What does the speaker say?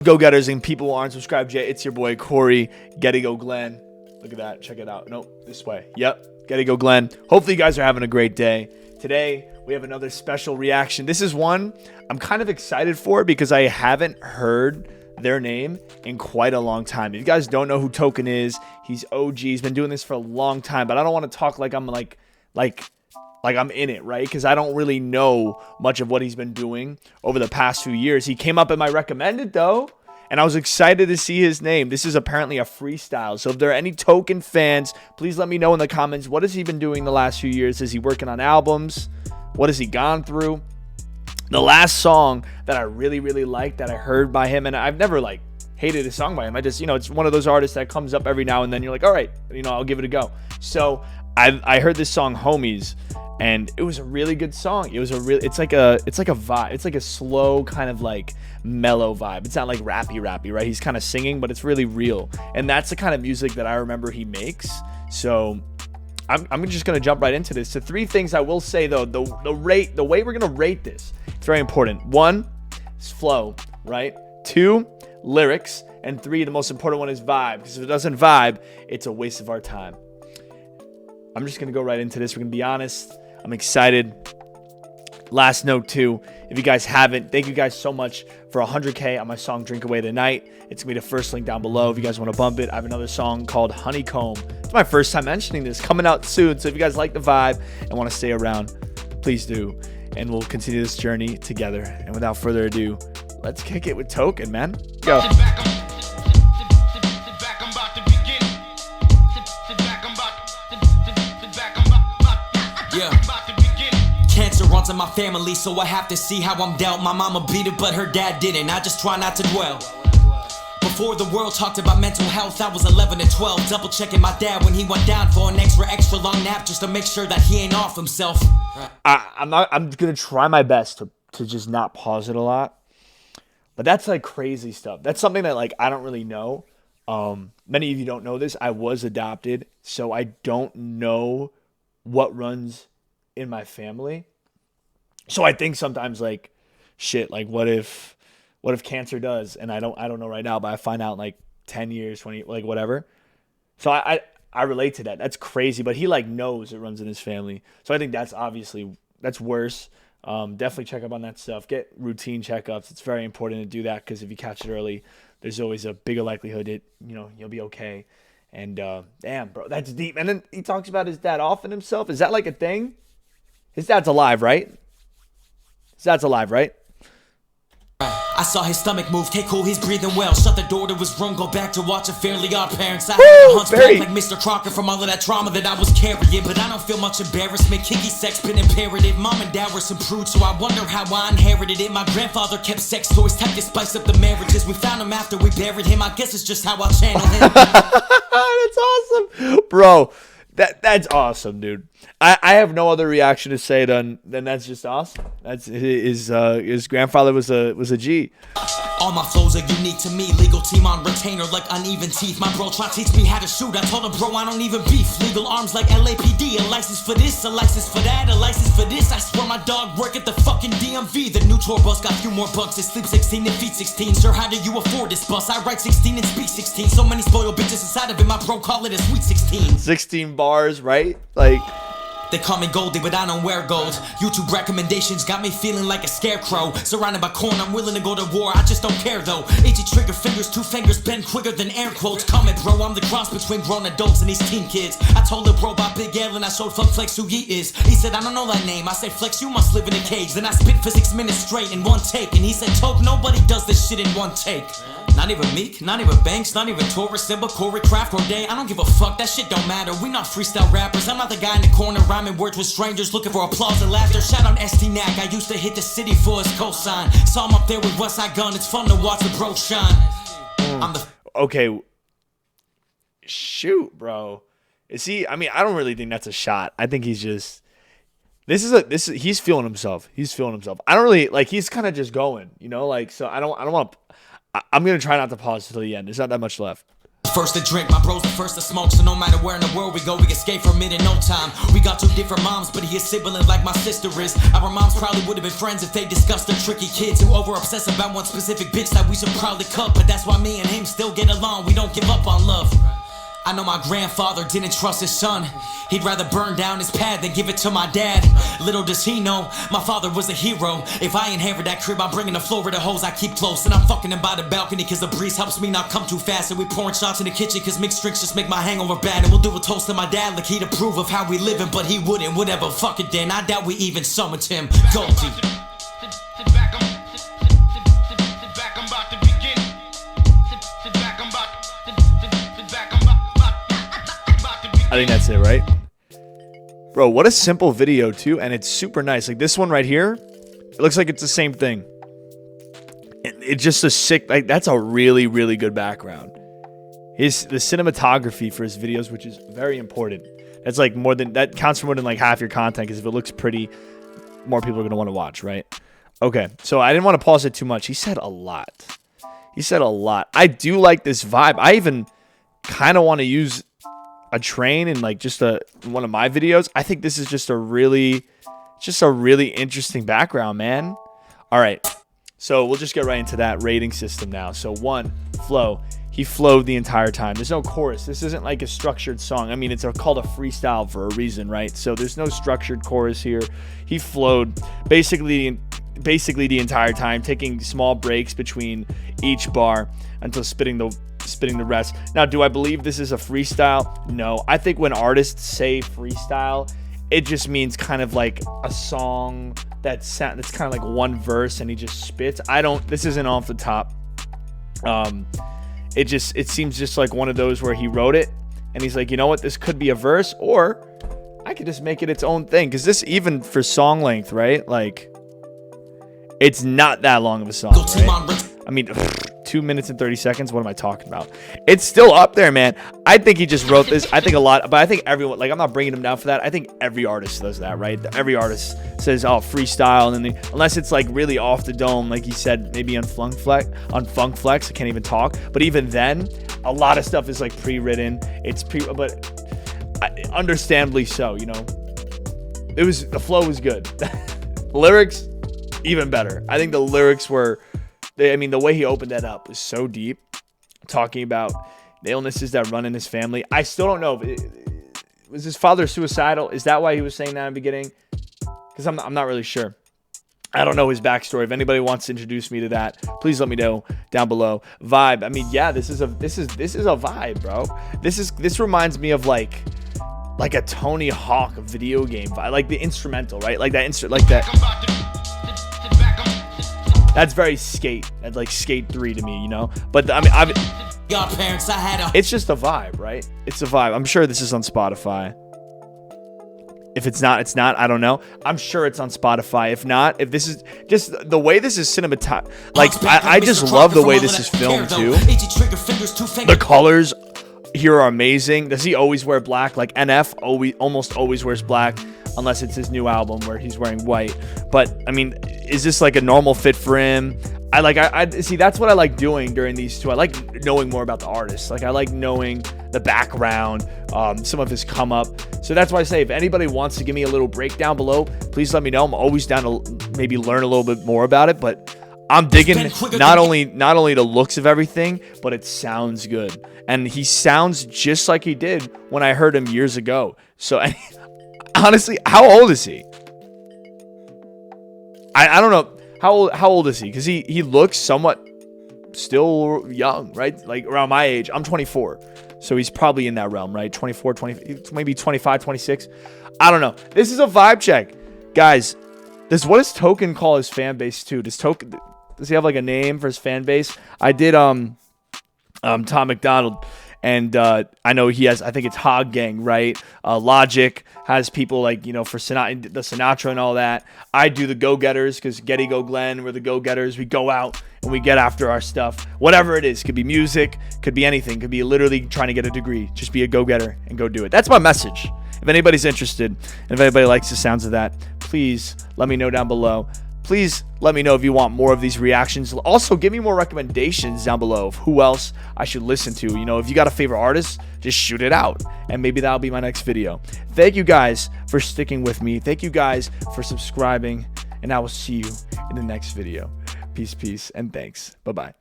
Go-getters and people who aren't subscribed yet, it's your boy Corey. Gotta go Glenn. Look at that. Check it out. Nope, this way. Yep. Gotta go Glenn. Hopefully you guys are having a great day. Today, we have another special reaction. This is one I'm kind of excited for because I haven't heard their name in quite a long time. If you guys don't know who Token is, he's OG. He's been doing this for a long time, but I don't want to talk like I'm like I'm in it, right? Because I don't really know much of what he's been doing over the past few years. He came up in my recommended, though, and I was excited to see his name. This is apparently a freestyle. So if there are any Token fans, please let me know in the comments. What has he been doing the last few years? Is he working on albums? What has he gone through? The last song that I really, really liked that I heard by him, and I've never, hated a song by him. I just, it's one of those artists that comes up every now and then. You're like, all right, I'll give it a go. So I heard this song, Homies, and it was a really good song. It's like a vibe. It's like a slow kind of mellow vibe. It's not like rappy, right? He's kind of singing, but it's really real. And that's the kind of music that I remember he makes. So I'm just going to jump right into this. So 3 things I will say, though. The way we're going to rate this, it's very important. 1 is flow, right? 2, lyrics. And 3, the most important one is vibe. Because if it doesn't vibe, it's a waste of our time. I'm just going to go right into this. We're going to be honest. I'm excited. Last note, too. If you guys haven't, thank you guys so much for 100K on my song Drink Away the Night. It's going to be the first link down below if you guys want to bump it. I have another song called Honeycomb. It's my first time mentioning this, coming out soon. So if you guys like the vibe and want to stay around, please do. And we'll continue this journey together. And without further ado, let's kick it with Token, man. Go. Cancer runs in my family, so I have to see how I'm dealt. My mama beat it, but her dad didn't. I just try not to dwell. Before the world talked about mental health, I was 11 and 12, double checking my dad when he went down for an extra long nap just to make sure that he ain't off himself. I'm gonna try my best to just not pause it a lot, but that's crazy stuff. That's something that I don't really know. Many of you don't know this. I was adopted, so I don't know what runs in my family. So I think sometimes what if cancer does, and I don't know right now, but I find out in 10 years, 20, whatever. So I relate to that. That's crazy, but he knows it runs in his family. So I think that's worse. Definitely check up on that stuff. Get routine checkups. It's very important to do that because if you catch it early, there's always a bigger likelihood you'll be okay. And damn, bro, that's deep. And then he talks about his dad offing himself. Is that a thing? His dad's alive, right? His dad's alive, right? I saw his stomach move, hey cool, he's breathing well. Shut the door to his room, go back to watch a Fairly Odd Parents. I had a hunchback like Mr. Crocker from all of that trauma that I was carrying. But I don't feel much embarrassment, kinky sex been imperative. Mom and dad were some prudes, so I wonder how I inherited it. My grandfather kept sex toys tight to spice up the marriages. We found him after we buried him, I guess it's just how I channel him. That's awesome, bro. That's awesome, dude. I have no other reaction to say than that's just awesome. That's his grandfather was a G. All my flows are unique to me. Legal team on retainer like uneven teeth. My bro try to teach me how to shoot. I told him, bro, I don't even beef. Legal arms like LAPD. A license for this, a license for that, a license for this. I swear my dog work at the fucking DMV. The new tour bus got a few more bucks. It sleep 16 and feet 16. Sir, how do you afford this bus? I write 16 and speak 16. So many spoiled bitches inside of it. My bro call it a sweet 16. 16 bars, right? They call me Goldie, but I don't wear gold. YouTube recommendations got me feeling like a scarecrow. Surrounded by corn, I'm willing to go to war. I just don't care though. Itchy trigger fingers, 2 fingers bend quicker than air quotes. Comment, bro, I'm the cross between grown adults and these teen kids. I told the bro about Big L and I showed Fuck Flex who he is. He said, I don't know that name. I said, Flex, you must live in a cage. Then I spit for 6 minutes straight in one take. And he said, Toke, nobody does this shit in one take. Not even Meek, not even Banks, not even Taurus, Simba, Corey, Craft, or Day. I don't give a fuck, that shit don't matter. We not freestyle rappers. I'm not the guy in the corner rhyming words with strangers looking for applause and laughter. Shout out ST Knack, I used to hit the city for his cosign. Saw him up there with Westside Gun, it's fun to watch the bro shine. Okay. Shoot, bro. Is he? I mean, I don't really think that's a shot. I think he's just. He's feeling himself. He's feeling himself. I don't really he's kind of just going, so I don't want to. I'm gonna try not to pause till the end. There's not that much left. first to drink, my bro's the first to smoke. So no matter where in the world we go, we escape from it in no time. We got two different moms, but he is sibling like my sister is. Our moms probably would have been friends if they discussed the tricky kids who over obsess about one specific bitch that we should probably cut. But that's why me and him still get along. We don't give up on love. I know my grandfather didn't trust his son. He'd rather burn down his pad than give it to my dad. Little does he know, my father was a hero. If I inherit that crib, I'm bringing the Florida hoes I keep close. And I'm fucking him by the balcony cause the breeze helps me not come too fast. And we pouring shots in the kitchen cause mixed drinks just make my hangover bad. And we'll do a toast to my dad like he'd approve of how we living. But he wouldn't, whatever, fuck it then. I doubt we even summoned him. Goldie. I think that's it, right? Bro, what a simple video, too. And it's super nice. Like, this one right here, it looks like it's the same thing. It's just a sick... Like, that's a really, really good background. The cinematography for his videos, which is very important. That's like more than... That counts for more than like half your content. Because if it looks pretty, more people are going to want to watch, right? Okay. So, I didn't want to pause it too much. He said a lot. He said a lot. I do like this vibe. I even kind of want to use... a train in like just one of my videos. I think this is just a really interesting background, man. All right, so we'll just get right into that rating system now. So 1, flow. He flowed the entire time. There's no chorus. This isn't like a structured song. I mean, it's called a freestyle for a reason, right? So there's no structured chorus here. He flowed basically the entire time, taking small breaks between each bar until spitting the rest. Now, do I believe this is a freestyle? No. I think when artists say freestyle, it just means kind of like a song that's kind of like one verse and he just spits. This isn't off the top. It seems just like one of those where he wrote it and he's like, you know what, this could be a verse, or I could just make it its own thing. Because this, even for song length, right? Like, it's not that long of a song, right? I mean, 2 minutes and 30 seconds. What am I talking about? It's still up there, man. I think he just wrote this. I think a lot, but I think everyone, like, I'm not bringing him down for that. I think every artist does that, right? Every artist says, oh, freestyle. And then unless it's like really off the dome, like he said, maybe on Funk Flex, I can't even talk. But even then, a lot of stuff is like pre-written. But understandably so, you know, the flow was good. Lyrics, even better. I think the lyrics were, the way he opened that up was so deep, talking about the illnesses that run in his family. I still don't know. Was his father suicidal? Is that why he was saying that in the beginning? Because I'm not really sure. I don't know his backstory. If anybody wants to introduce me to that, please let me know down below. Vibe. I mean, yeah, this is a vibe, bro. This reminds me of like a Tony Hawk video game vibe, like the instrumental, right? Like that. That's very Skate. That's like Skate 3 to me, you know? But I mean, it's just a vibe, right? It's a vibe. I'm sure this is on Spotify. If it's not, it's not. I don't know. I'm sure it's on Spotify. If not, if this is just the way this is cinematographed, like I just love the way this is filmed too. The colors here are amazing. Does he always wear black? Like NF almost always wears black, unless it's his new album where he's wearing white. But I mean, is this like a normal fit for him? I see, that's what I like doing during these two. I like knowing more about the artist. Like I like knowing the background, some of his come up. So that's why I say, if anybody wants to give me a little breakdown below, please let me know. I'm always down to maybe learn a little bit more about it, but I'm digging not only the looks of everything, but it sounds good. And he sounds just like he did when I heard him years ago. So honestly, how old is he? I don't know. How old is he? Because he looks somewhat still young, right? Like around my age. I'm 24. So he's probably in that realm, right? 24, 20, maybe 25, 26. I don't know. This is a vibe check. Guys, what does Token call his fan base too? Does he have like a name for his fan base? I did Tom McDonald. And I know he has, I think it's Hog Gang, right? Logic has people like, you know, for the Sinatra and all that. I do the go-getters because Getty Go Glenn, we're the go-getters. We go out and we get after our stuff. Whatever it is. Could be music. Could be anything. Could be literally trying to get a degree. Just be a go-getter and go do it. That's my message. If anybody's interested, and if anybody likes the sounds of that, please let me know down below. please let me know if you want more of these reactions. Also, give me more recommendations down below of who else I should listen to. You know, if you got a favorite artist, just shoot it out, and maybe that'll be my next video. Thank you guys for sticking with me. Thank you guys for subscribing, and I will see you in the next video. Peace, and thanks. Bye-bye.